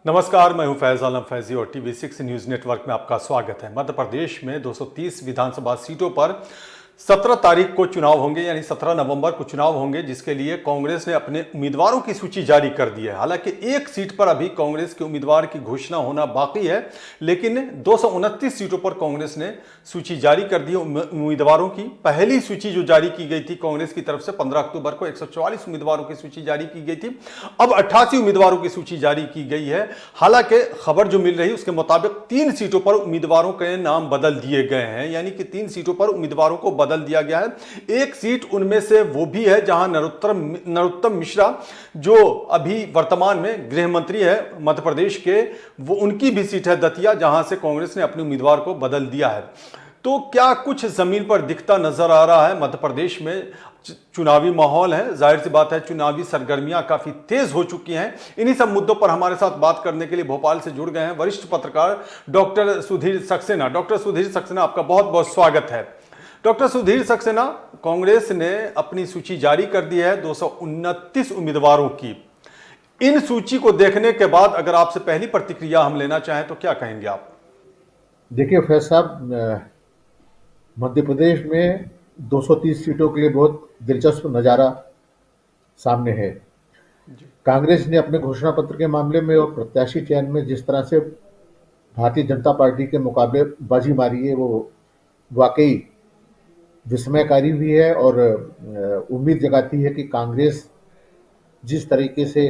नमस्कार, मैं हूं फैज आलम फैजी और टीवी6 न्यूज नेटवर्क में आपका स्वागत है। मध्य प्रदेश में 230 विधानसभा सीटों पर 17 तारीख को चुनाव होंगे, यानी 17 नवंबर को चुनाव होंगे, जिसके लिए कांग्रेस ने अपने उम्मीदवारों की सूची जारी कर दी है। हालांकि एक सीट पर अभी कांग्रेस के उम्मीदवार की घोषणा होना बाकी है, लेकिन 229 सीटों पर कांग्रेस ने सूची जारी कर दी है उम्मीदवारों की। पहली सूची जो जारी की गई थी कांग्रेस की तरफ से 15 अक्टूबर को 144 उम्मीदवारों की सूची जारी की गई थी। अब 88 उम्मीदवारों की सूची जारी की गई है। हालांकि खबर जो मिल रही है उसके मुताबिक 3 सीटों पर उम्मीदवारों के नाम बदल दिए गए हैं, यानी कि 3 सीटों पर उम्मीदवारों को बदल दिया गया है। एक सीट उनमें से वो भी है जहां नरोत्तम मिश्रा, जो अभी वर्तमान में गृह मंत्री है मध्य प्रदेश के, वो उनकी भी सीट है दतिया, जहां से कांग्रेस ने अपने उम्मीदवार को बदल दिया है। तो क्या कुछ जमीन पर दिखता नजर आ रहा है? मध्य प्रदेश में चुनावी माहौल है, जाहिर सी बात है चुनावी सरगर्मियां काफी तेज हो चुकी हैं। इन्हीं सब मुद्दों पर हमारे साथ बात करने के लिए भोपाल से जुड़ गए हैं वरिष्ठ पत्रकार डॉक्टर सुधीर सक्सेना। डॉक्टर सुधीर सक्सेना, आपका बहुत बहुत स्वागत है। डॉक्टर सुधीर सक्सेना, कांग्रेस ने अपनी सूची जारी कर दी है 229 उम्मीदवारों की। इन सूची को देखने के बाद अगर आपसे पहली प्रतिक्रिया हम लेना चाहें तो क्या कहेंगे आप? देखिए फैज साहब, मध्य प्रदेश में 230 सीटों के लिए बहुत दिलचस्प नज़ारा सामने है। कांग्रेस ने अपने घोषणा पत्र के मामले में और प्रत्याशी चयन में जिस तरह से भारतीय जनता पार्टी के मुकाबले बाजी मारी है, वो वाकई विस्मयकारी भी है और उम्मीद जगाती है कि कांग्रेस जिस तरीके से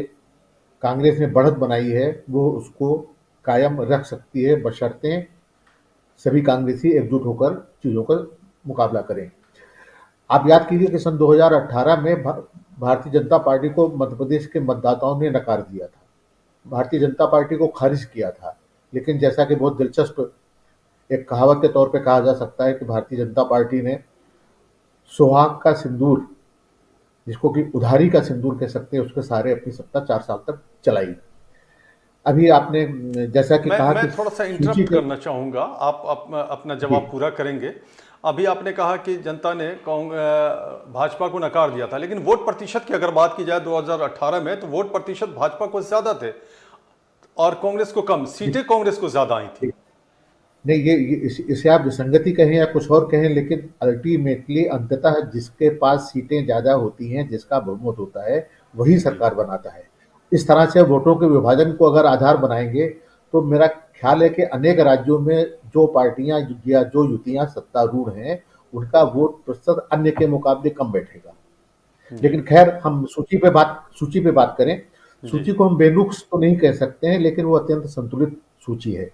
कांग्रेस ने बढ़त बनाई है वो उसको कायम रख सकती है, बशर्ते सभी कांग्रेसी एकजुट होकर चीज़ों का मुकाबला करें। आप याद कीजिए कि सन 2018 में भारतीय जनता पार्टी को मध्य प्रदेश के मतदाताओं ने नकार दिया था, भारतीय जनता पार्टी को खारिज किया था। लेकिन जैसा कि बहुत दिलचस्प एक कहावत के तौर पे कहा जा सकता है कि भारतीय जनता पार्टी ने सुहाग का सिंदूर, जिसको कि उधारी का सिंदूर कह सकते हैं, उसके सहारे अपनी सत्ता 4 साल तक चलाई। अभी आपने जैसा कि कहा मैं कि थोड़ा सा सूची इंटरप्ट के करना चाहूँगा, आप अपना जी जवाब पूरा करेंगे। अभी आपने कहा कि जनता ने भाजपा को नकार दिया था, लेकिन वोट प्रतिशत की अगर बात की जाए 2018 में, तो वोट प्रतिशत भाजपा को ज़्यादा थे और कांग्रेस को कम, जी सीटें कांग्रेस को ज़्यादा आई थी। जी। नहीं, इसे आप विसंगति कहें या कुछ और कहें, लेकिन अल्टीमेटली अंततः जिसके पास सीटें ज़्यादा होती हैं, जिसका बहुमत होता है, वही जी। सरकार बनाता है। इस तरह से वोटों के विभाजन को अगर आधार बनाएंगे, तो मेरा ख्याल है कि अनेक राज्यों में जो पार्टियां या जो युतियां सत्तारूढ़ हैं, उनका वोट प्रतिशत अन्य के मुकाबले कम बैठेगा। जी। लेकिन खैर, हम सूची पे बात करें। जी। सूची को हम बेनुक्स तो नहीं कह सकते हैं, लेकिन वो अत्यंत संतुलित सूची है।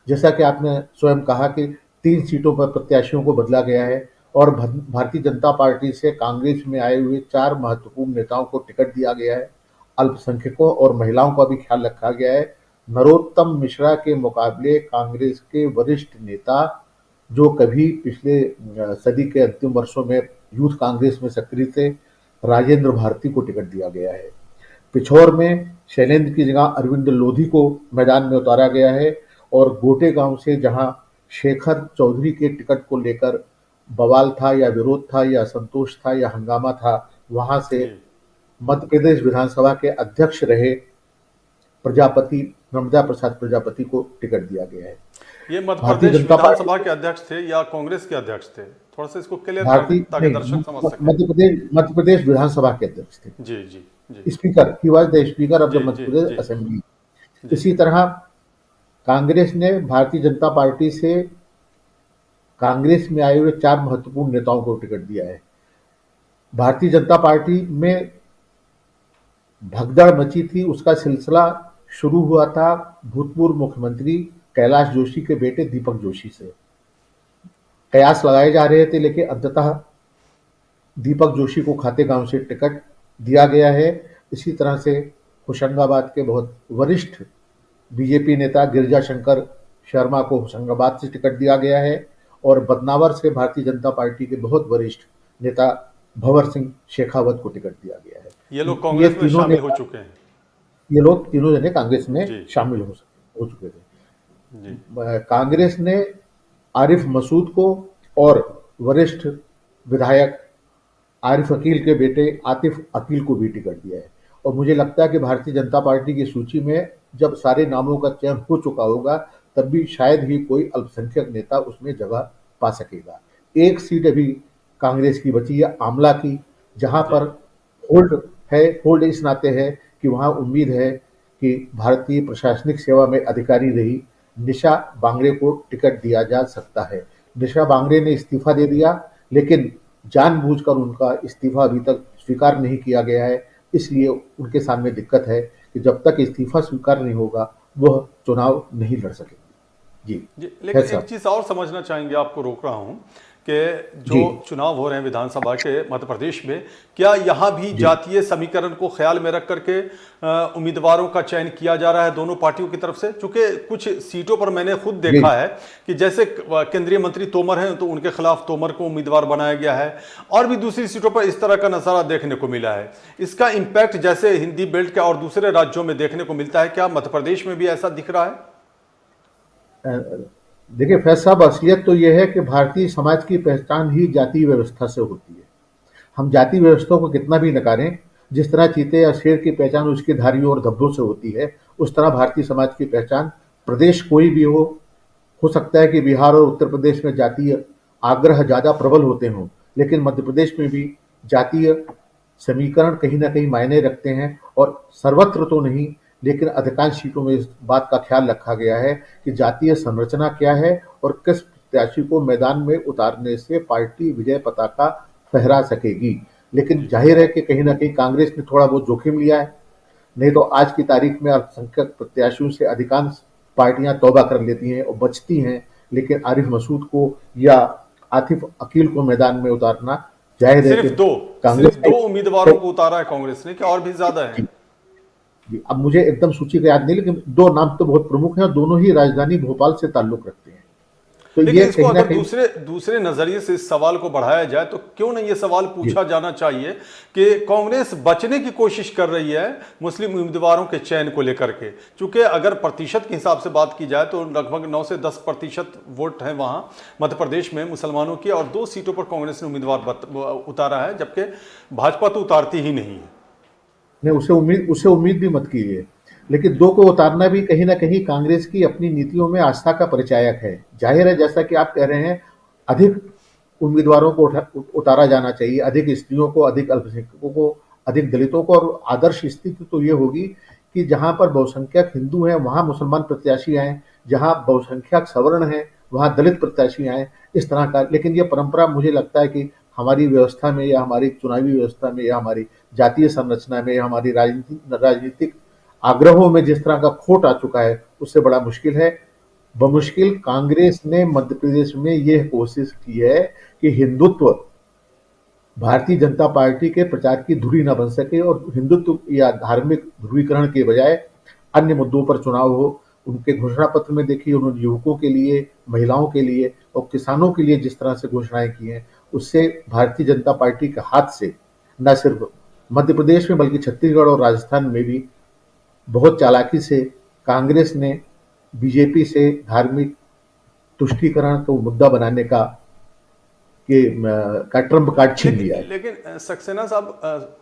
जैसा कि आपने स्वयं कहा कि 3 सीटों पर प्रत्याशियों को बदला गया है और भारतीय जनता पार्टी से कांग्रेस में आए हुए 4 महत्वपूर्ण नेताओं को टिकट दिया गया है। अल्पसंख्यकों और महिलाओं का भी ख्याल रखा गया है। नरोत्तम मिश्रा के मुकाबले कांग्रेस के वरिष्ठ नेता, जो कभी पिछले सदी के अंतिम वर्षों में यूथ कांग्रेस में सक्रिय थे, राजेंद्र भारती को टिकट दिया गया है। पिछौर में शैलेंद्र की जगह अरविंद लोधी को मैदान में उतारा गया है और गोटे गांव से जहां शेखर चौधरी के टिकट को लेकर बवाल था या विरोध था या असंतोष था या हंगामा था, वहां से जी। मध्य प्रदेश विधानसभा के अध्यक्ष रहे प्रजापति नर्मदा प्रसाद प्रजापति को टिकट दिया गया है। ये मध्य भारतीय प्रदेश जनता पार्टी विधानसभा के अध्यक्ष थे या कांग्रेस के अध्यक्ष थे? थोड़ा सा इसको क्लियर कर दें भारतीय ताकि नहीं दर्शक समझ सकें। मध्य प्रदेश विधानसभा के अध्यक्ष थे। जी। जी। जी। Speaker, he was the speaker of the जी। मध्य जी। प्रदेश जी। असेंबली। जी। इसी तरह कांग्रेस ने भारतीय जनता पार्टी से कांग्रेस में आए हुए 4 महत्वपूर्ण नेताओं को टिकट दिया है। भारतीय जनता पार्टी में भगदड़ मची थी, उसका सिलसिला शुरू हुआ था भूतपूर्व मुख्यमंत्री कैलाश जोशी के बेटे दीपक जोशी से। कयास लगाए जा रहे थे, लेकिन अंततः दीपक जोशी को खातेगांव से टिकट दिया गया है। इसी तरह से होशंगाबाद के बहुत वरिष्ठ बीजेपी नेता गिरिजा शंकर शर्मा को होशंगाबाद से टिकट दिया गया है और बदनावर से भारतीय जनता पार्टी के बहुत वरिष्ठ नेता भंवर सिंह शेखावत को टिकट दिया गया ये है। लोग ये कांग्रेस में तीनों शामिल हो नेता, चुके हैं। ये लोग तीनों जने कांग्रेस में जी। शामिल हो चुके थे। जी। कांग्रेस ने आरिफ मसूद को और वरिष्ठ विधायक आरिफ अकील के बेटे आतिफ अकील को भी टिकट दिया है। और मुझे लगता है कि भारतीय जनता पार्टी की सूची में जब सारे नामों का चयन हो चुका होगा तब भी शायद ही कोई अल्पसंख्यक नेता उसमें जगह पा सकेगा। एक सीट अभी कांग्रेस की बची है आमला की, जहां जी पर होल्ड है। होल्ड इस नाते है कि वहां उम्मीद है कि भारतीय प्रशासनिक सेवा में अधिकारी रही निशा बांगड़े को टिकट दिया जा सकता है। निशा बांगड़े ने इस्तीफा दे दिया, लेकिन जानबूझकर उनका इस्तीफा अभी तक स्वीकार नहीं किया गया है। इसलिए उनके सामने दिक्कत है कि जब तक इस्तीफा स्वीकार नहीं होगा वह चुनाव नहीं लड़ सकेंगे। जी जी, है लेकिन एक साहब। चीज और समझना चाहेंगे, आपको रोक रहा हूं कि जो जी चुनाव हो रहे हैं विधानसभा के मध्य प्रदेश में, क्या यहां भी जी जातीय समीकरण को ख्याल में रख करके उम्मीदवारों का चयन किया जा रहा है दोनों पार्टियों की तरफ से? चूंकि कुछ सीटों पर मैंने खुद जी देखा है कि जैसे केंद्रीय मंत्री तोमर हैं तो उनके खिलाफ तोमर को उम्मीदवार बनाया गया है, और भी दूसरी सीटों पर इस तरह का नजारा देखने को मिला है। इसका इंपैक्ट जैसे हिंदी बेल्ट के और दूसरे राज्यों में देखने को मिलता है, क्या मध्य प्रदेश में भी ऐसा दिख रहा है? अ, देखिए फैज साहब, असलियत तो यह है कि भारतीय समाज की पहचान ही जातीय व्यवस्था से होती है। हम जाति व्यवस्था को कितना भी नकारें, जिस तरह चीते या शेर की पहचान उसकी धारियों और धब्बों से होती है, उस तरह भारतीय समाज की पहचान प्रदेश कोई भी हो सकता है कि बिहार और उत्तर प्रदेश में जातीय आग्रह ज़्यादा प्रबल होते हों, लेकिन मध्य प्रदेश में भी जातीय समीकरण कहीं न कहीं मायने रखते हैं। और सर्वत्र तो नहीं, लेकिन अधिकांश सीटों में इस बात का ख्याल रखा गया है कि जातीय संरचना क्या है और किस प्रत्याशी को मैदान में उतारने से पार्टी विजय पताका फहरा सकेगी। लेकिन जी जाहिर है कि कहीं न कहीं कांग्रेस ने थोड़ा बहुत जोखिम लिया है, नहीं तो आज की तारीख में अल्पसंख्यक प्रत्याशियों से अधिकांश पार्टियां तौबा कर लेती हैं और बचती हैं, लेकिन आरिफ मसूद को या आतिफ अकील को मैदान में उतारना जाहिर है कि सिर्फ कांग्रेस दो ने उम्मीदवारों को उतारा है कांग्रेस ने, क्या और भी ज्यादा है? जी, जी, अब मुझे एकदम सूची का याद नहीं, लेकिन दो नाम तो बहुत प्रमुख हैं और दोनों ही राजधानी भोपाल से ताल्लुक रखते हैं। तो लेकिन ये इसको कहीं ना अगर कहीं दूसरे दूसरे नजरिए से इस सवाल को बढ़ाया जाए तो क्यों नहीं ये सवाल जी पूछा जाना चाहिए कि कांग्रेस बचने की कोशिश कर रही है मुस्लिम उम्मीदवारों के चयन को लेकर के? चूंकि अगर प्रतिशत के हिसाब से बात की जाए तो लगभग 9 से 10% वोट है वहां मध्य प्रदेश में मुसलमानों की, और 2 सीटों पर कांग्रेस ने उम्मीदवार उतारा है, जबकि भाजपा तो उतारती ही नहीं है। ने उसे उम्मीद भी मत कीजिए। लेकिन दो को उतारना भी कहीं ना कहीं कांग्रेस की अपनी नीतियों में आस्था का परिचायक है। जाहिर है, जैसा कि आप कह रहे हैं, अधिक उम्मीदवारों को उतारा जाना चाहिए, अधिक स्त्रियों को, अधिक अल्पसंख्यकों को, अधिक दलितों को। और आदर्श स्थिति तो ये होगी कि जहां पर बहुसंख्यक हिंदू हैं वहां मुसलमान प्रत्याशी आए, जहां बहुसंख्यक सवर्ण हैं वहां दलित प्रत्याशी आए, इस तरह का। लेकिन ये परंपरा मुझे लगता है कि हमारी व्यवस्था में या हमारी चुनावी व्यवस्था में या हमारी जातीय संरचना में या हमारी राजनीतिक आग्रहों में जिस तरह का खोट आ चुका है, उससे बड़ा मुश्किल है। बमुश्किल कांग्रेस ने मध्य प्रदेश में यह कोशिश की है कि हिंदुत्व भारतीय जनता पार्टी के प्रचार की धुरी न बन सके और हिंदुत्व या धार्मिक ध्रुवीकरण के बजाय अन्य मुद्दों पर चुनाव हो। उनके घोषणा पत्र में देखिए, उन्होंने युवकों के लिए, महिलाओं के लिए और किसानों के लिए जिस तरह से घोषणाएं की हैं, उससे भारतीय जनता पार्टी के हाथ से न सिर्फ मध्य प्रदेश में बल्कि छत्तीसगढ़ और राजस्थान में भी बहुत चालाकी से कांग्रेस ने बीजेपी से धार्मिक तुष्टीकरण को मुद्दा बनाने का ट्रम्प कार्ड छीन लिया लेकिन है। लेकिन सक्सेना साहब,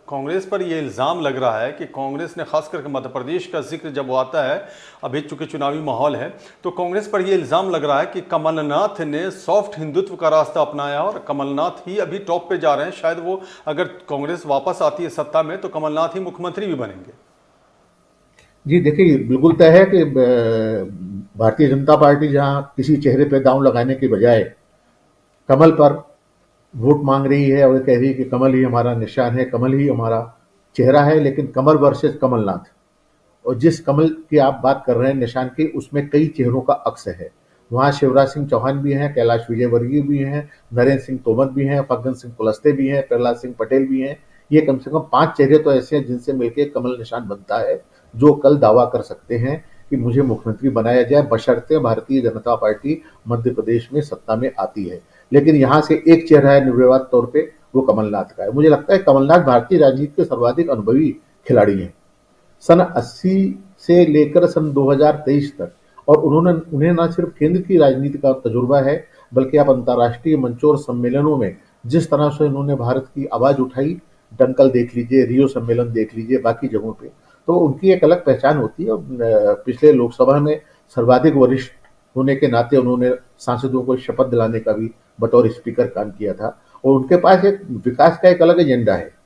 कांग्रेस पर यह इल्ज़ाम लग रहा है कि कांग्रेस ने, खास करके मध्य प्रदेश का जिक्र जब वो आता है, अभी चूंकि चुनावी माहौल है, तो कांग्रेस पर यह इल्ज़ाम लग रहा है कि कमलनाथ ने सॉफ्ट हिंदुत्व का रास्ता अपनाया और कमलनाथ ही अभी टॉप पे जा रहे हैं। शायद वो, अगर कांग्रेस वापस आती है सत्ता में, तो कमलनाथ ही मुख्यमंत्री भी बनेंगे। जी देखिए, बिल्कुल तय है कि भारतीय जनता पार्टी जहां किसी चेहरे पे दांव लगाने के बजाय कमल पर वोट मांग रही है और कह रही है कि कमल ही हमारा निशान है, कमल ही हमारा चेहरा है। लेकिन कमल वर्सेस कमलनाथ, और जिस कमल की आप बात कर रहे हैं निशान की, उसमें कई चेहरों का अक्स है। वहां शिवराज सिंह चौहान भी हैं, कैलाश विजयवर्गीय भी हैं, नरेंद्र सिंह तोमर भी हैं, फग्गन सिंह कुलस्ते भी हैं, प्रहलाद सिंह पटेल भी हैं। ये कम से कम 5 चेहरे तो ऐसे हैं जिनसे मिलकर कमल निशान बनता है, जो कल दावा कर सकते हैं कि मुझे मुख्यमंत्री बनाया जाए, बशर्ते भारतीय जनता पार्टी मध्य प्रदेश में सत्ता में आती है। लेकिन यहाँ से एक चेहरा है निर्विवाद तौर पे, वो कमलनाथ का है। मुझे लगता है कमलनाथ भारतीय राजनीति के सर्वाधिक अनुभवी खिलाड़ी हैं, सन 80 से लेकर सन 2023 तक। और उन्हें न सिर्फ केंद्र की राजनीति का तजुर्बा है, बल्कि आप अंतर्राष्ट्रीय मंचों और सम्मेलनों में जिस तरह से उन्होंने भारत की आवाज उठाई, दंकल देख लीजिए, रियो सम्मेलन देख लीजिए, बाकी जगहों पे, तो उनकी एक अलग पहचान होती है। पिछले लोकसभा में सर्वाधिक वरिष्ठ होने के नाते उन्होंने सांसदों को शपथ दिलाने का भी बतौर स्पीकर काम किया था, और उनके पास एक विकास का एक अलग एजेंडा है।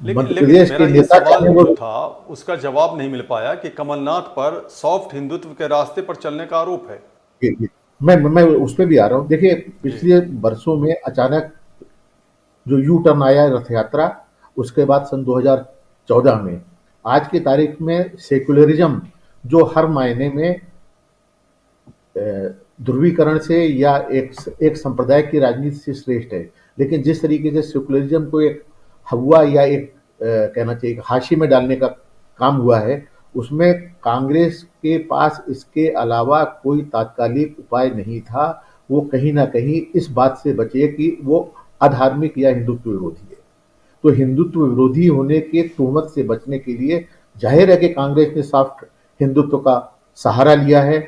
लेकिन मध्य लेकिन प्रदेश मेरा के ये नेता सवाल चाहे वो, जो था उसका जवाब नहीं मिल पाया कि कमलनाथ पर सॉफ्ट हिंदुत्व के रास्ते पर चलने का आरोप है। ये- मैं उस पर भी आ रहा हूँ। देखिए, जी। पिछले वर्षों में अचानक जो यू टर्न आया रथ यात्रा, उसके बाद सन 2014 में आज की तारीख में सेक्युलरिज्म, जो हर मायने में ध्रुवीकरण से या एक संप्रदाय की राजनीति से श्रेष्ठ है, लेकिन जिस तरीके से सेकुलरिज्म को एक हवा या एक कहना चाहिए हाशिए में डालने का काम हुआ है, उसमें कांग्रेस के पास इसके अलावा कोई तात्कालिक उपाय नहीं था। वो कहीं ना कहीं इस बात से बचे कि वो अधार्मिक या हिंदुत्व विरोधी है। तो हिंदुत्व विरोधी होने के तोहमत से बचने के लिए जाहिर है कि कांग्रेस ने सॉफ्ट हिंदुत्व का सहारा लिया है।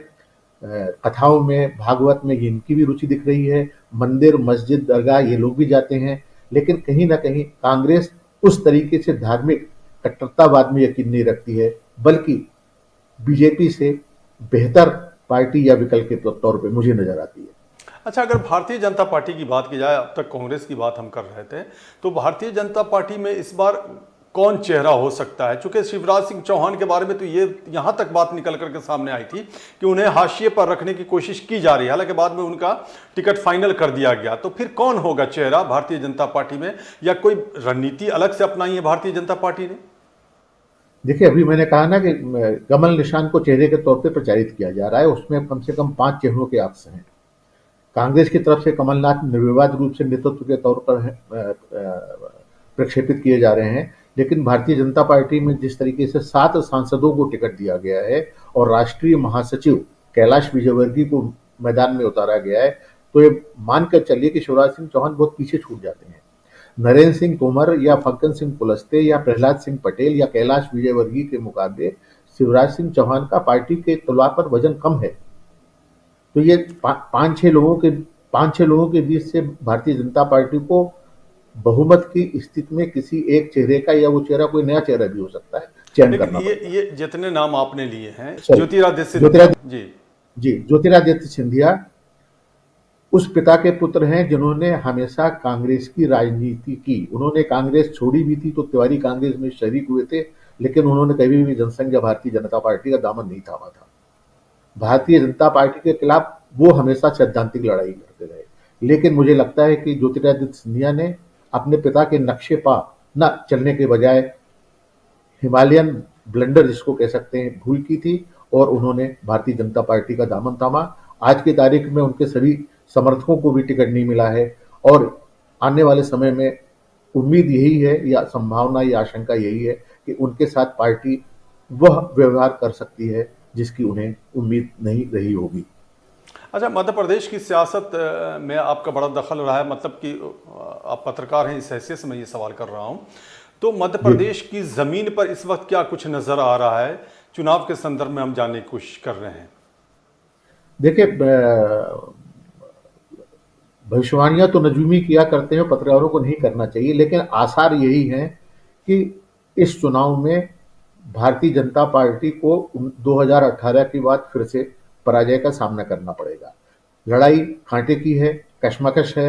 कथाओं में, भागवत में इनकी भी रुचि दिख रही है। मंदिर, मस्जिद, दरगाह ये लोग भी जाते हैं, लेकिन कहीं ना कहीं कांग्रेस उस तरीके से धार्मिक कट्टरतावाद में यकीन नहीं रखती है, बल्कि बीजेपी से बेहतर पार्टी या विकल्प के तौर पे मुझे नजर आती है। अच्छा, अगर भारतीय जनता पार्टी की बात की जाए, अब तक कांग्रेस की बात हम कर रहे थे, तो भारतीय जनता पार्टी में इस बार कौन चेहरा हो सकता है? चूंकि शिवराज सिंह चौहान के बारे में तो ये यहां तक बात निकल करके सामने आई थी कि उन्हें हाशिए पर रखने की कोशिश की जा रही है, हालांकि बाद में उनका टिकट फाइनल कर दिया गया। तो फिर कौन होगा चेहरा भारतीय जनता पार्टी में, या कोई रणनीति अलग से अपनाई है भारतीय जनता पार्टी ने? देखिए, अभी मैंने कहा ना कि कमल निशान को चेहरे के तौर पे प्रचारित किया जा रहा है, उसमें कम से कम 5 चेहरों के आपस हैं। कांग्रेस की तरफ से कमलनाथ निर्विवाद रूप से नेतृत्व के तौर पर प्रक्षेपित किए जा रहे हैं, लेकिन भारतीय जनता पार्टी में जिस तरीके से 7 सांसदों को टिकट दिया गया है और राष्ट्रीय महासचिव कैलाश विजयवर्गीय को मैदान में उतारा गया है, तो ये मानकर चलिए कि शिवराज सिंह चौहान बहुत पीछे छूट जाते हैं। नरेंद्र सिंह तोमर या फग्गन सिंह कुलस्ते या प्रहलाद सिंह पटेल या कैलाश विजयवर्गीय के मुकाबले शिवराज सिंह चौहान का पार्टी के तुलना पर वजन कम है। तो ये पांच छह लोगों के बीच से भारतीय जनता पार्टी को बहुमत की स्थिति में किसी एक चेहरे का, या वो चेहरा कोई नया चेहरा भी हो सकता है, चयन लेकिन करना पड़ेगा। ये जितने नाम आपने लिए हैं, सॉरी, ज्योतिरादित्य सिंधिया ज्योतिरादित्य जी। जी, ज्योतिरादित्य सिंधिया उस पिता के पुत्र हैं जिन्होंने हमेशा कांग्रेस की राजनीति की। उन्होंने कांग्रेस छोड़ी भी थी तो तिवारी कांग्रेस में शरीक हुए थे, लेकिन उन्होंने कभी भी जनसंघ या भारतीय जनता पार्टी का दामन नहीं थामा था। भारतीय जनता पार्टी के खिलाफ वो हमेशा सैद्धांतिक लड़ाई करते रहे, लेकिन मुझे लगता है कि ज्योतिरादित्य सिंधिया ने अपने पिता के नक्शे पा न चलने के बजाय हिमालयन ब्लंडर जिसको कह सकते हैं भूल की थी, और उन्होंने भारतीय जनता पार्टी का दामन थामा। आज की तारीख में उनके सभी समर्थकों को भी टिकट नहीं मिला है, और आने वाले समय में उम्मीद यही है, या संभावना या आशंका यही है कि उनके साथ पार्टी वह व्यवहार कर सकती है जिसकी उन्हें उम्मीद नहीं रही होगी। अच्छा, मध्य प्रदेश की सियासत में आपका बड़ा दखल रहा है, मतलब कि आप पत्रकार हैं, इस हैसियत से मैं ये सवाल कर रहा हूँ। तो मध्य प्रदेश की ज़मीन पर इस वक्त क्या कुछ नज़र आ रहा है? चुनाव के संदर्भ में हम जानने की कोशिश कर रहे हैं। देखिए, भविष्यवाणियां तो नजूमी किया करते हैं, पत्रकारों को नहीं करना चाहिए, लेकिन आसार यही हैं कि इस चुनाव में भारतीय जनता पार्टी को 2018 के बाद फिर से पराजय का सामना करना पड़ेगा। लड़ाई कांटे की है, कशमकश है।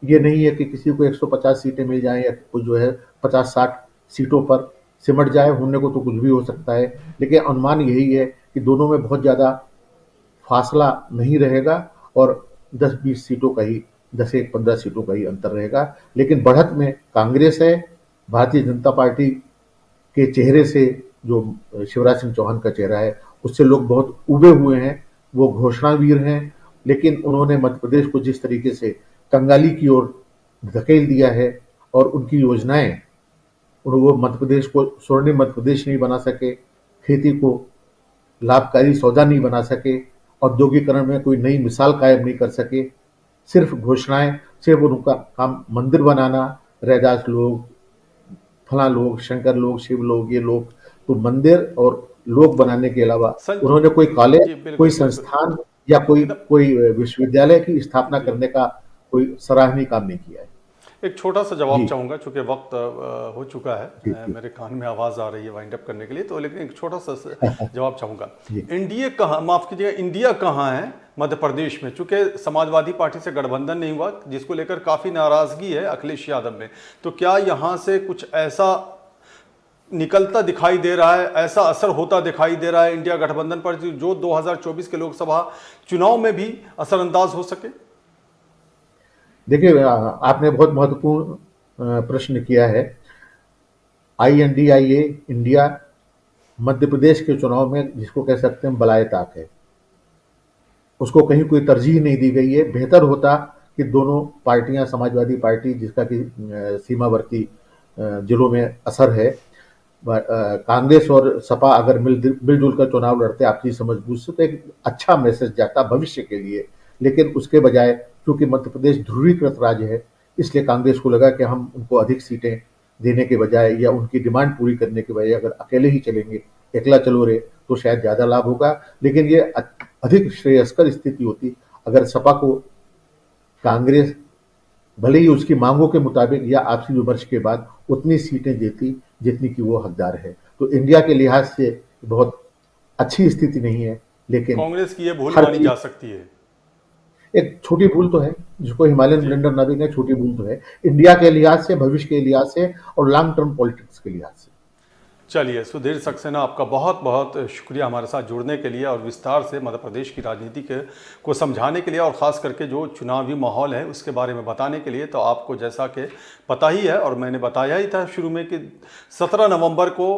ये नहीं है कि किसी को 150 सीटें मिल जाएं या कुछ जो है 50-60 सीटों पर सिमट जाए, होने को तो कुछ भी हो सकता है, लेकिन अनुमान यही है कि दोनों में बहुत ज़्यादा फासला नहीं रहेगा, और 10-20 सीटों का ही, 10 से 15 सीटों का ही अंतर रहेगा। लेकिन बढ़त में कांग्रेस है। भारतीय जनता पार्टी के चेहरे से, जो शिवराज सिंह चौहान का चेहरा है, उससे लोग बहुत उबे हुए हैं। वो घोषणावीर हैं, लेकिन उन्होंने मध्य प्रदेश को जिस तरीके से कंगाली की ओर धकेल दिया है, और उनकी योजनाएं, वो मध्य प्रदेश को स्वर्णिम मध्य प्रदेश नहीं बना सके, खेती को लाभकारी सौदा नहीं बना सके, औद्योगिकरण में कोई नई मिसाल कायम नहीं कर सके। सिर्फ घोषणाएं, सिर्फ उनका काम मंदिर बनाना, रैदास लोग, फला लोग, शंकर लोग, शिव लोग, ये लोग, तो मंदिर और लोग बनाने के अलावा उन्होंने कोई कॉलेज, जी बिल्कुल कोई बिल्कुल। संस्थान या कोई मतलब कोई विश्वविद्यालय की स्थापना जी, करने का कोई सराहनीय काम नहीं किया है। एक छोटा सा जवाब जी चाहूँगा, चूँकि वक्त हो चुका है। जी जी मेरे कान में आवाज़ आ रही है वाइंड अप करने के लिए, तो लेकिन एक छोटा सा जवाब चाहूँगा। जी। इंडिया कहाँ, माफ़ कीजिएगा, इंडिया कहाँ है मध्य प्रदेश में? चूँकि समाजवादी पार्टी से गठबंधन नहीं हुआ, जिसको लेकर काफ़ी नाराज़गी है अखिलेश यादव में, तो क्या यहाँ से कुछ ऐसा निकलता दिखाई दे रहा है, ऐसा असर होता दिखाई दे रहा है इंडिया गठबंधन पर, जो 2024 के लोकसभा चुनाव में भी असरअंदाज हो सके? देखिए, आपने बहुत महत्वपूर्ण प्रश्न किया है। INDIA इंडिया मध्य प्रदेश के चुनाव में जिसको कह सकते हैं बलाए ताक है, उसको कहीं कोई तरजीह नहीं दी गई है। बेहतर होता कि दोनों पार्टियां, समाजवादी पार्टी जिसका कि सीमावर्ती जिलों में असर है, कांग्रेस और सपा अगर मिलजुल कर चुनाव लड़ते आपसी समझबूझ से, तो एक अच्छा मैसेज जाता भविष्य के लिए। लेकिन उसके बजाय, क्योंकि मध्य प्रदेश ध्रुवीकृत राज्य है, इसलिए कांग्रेस को लगा कि हम उनको अधिक सीटें देने के बजाय या उनकी डिमांड पूरी करने के बजाय अगर अकेले ही चलेंगे, एकला चलो रे, तो शायद ज़्यादा लाभ होगा। लेकिन ये अधिक श्रेयस्कर स्थिति होती अगर सपा को कांग्रेस भले ही उसकी मांगों के मुताबिक या आपसी विमर्श के बाद उतनी सीटें देती जितनी की वो हकदार है। तो इंडिया के लिहाज से बहुत अच्छी स्थिति नहीं है, लेकिन कांग्रेस की ये भूल हर मानी चीज जा सकती है। एक छोटी भूल तो है, जिसको हिमालयन जी, ब्लेंडर ना भी कहें, छोटी भूल तो है इंडिया के लिहाज से, भविष्य के लिहाज से और लॉन्ग टर्म पॉलिटिक्स के लिहाज से। चलिए सुधीर सक्सेना, आपका बहुत बहुत शुक्रिया हमारे साथ जुड़ने के लिए और विस्तार से मध्य प्रदेश की राजनीति को समझाने के लिए, और ख़ास करके जो चुनावी माहौल है उसके बारे में बताने के लिए। तो आपको जैसा कि पता ही है और मैंने बताया ही था शुरू में कि 17 नवंबर को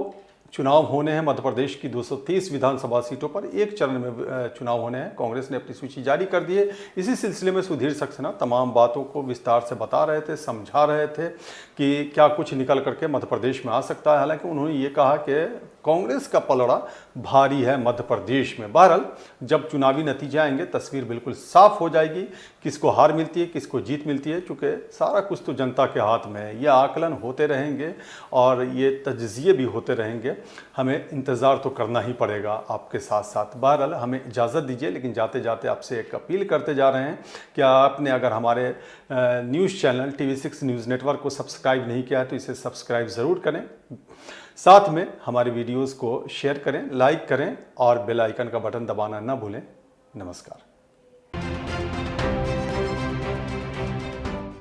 चुनाव होने हैं मध्य प्रदेश की 230 विधानसभा सीटों पर, एक चरण में चुनाव होने हैं। कांग्रेस ने अपनी सूची जारी कर दी है। इसी सिलसिले में सुधीर सक्सेना तमाम बातों को विस्तार से बता रहे थे, समझा रहे थे कि क्या कुछ निकल करके मध्य प्रदेश में आ सकता है। हालांकि उन्होंने ये कहा कि कांग्रेस का पलड़ा भारी है मध्य प्रदेश में। बहरहाल जब चुनावी नतीजे आएंगे तस्वीर बिल्कुल साफ हो जाएगी, किसको हार मिलती है, किसको जीत मिलती है, चूँकि सारा कुछ तो जनता के हाथ में है। ये आकलन होते रहेंगे और ये तज्जिए भी होते रहेंगे। हमें इंतज़ार तो करना ही पड़ेगा आपके साथ साथ। बहरहाल हमें इजाज़त दीजिए, लेकिन जाते जाते आपसे एक अपील करते जा रहे हैं कि आपने अगर हमारे news channel TV6 news network को सब्सक्राइब नहीं किया है तो इसे सब्सक्राइब ज़रूर करें। साथ में हमारे वीडियोज़ को शेयर करें, लाइक करें और बेल आइकन का बटन दबाना ना भूलें। नमस्कार।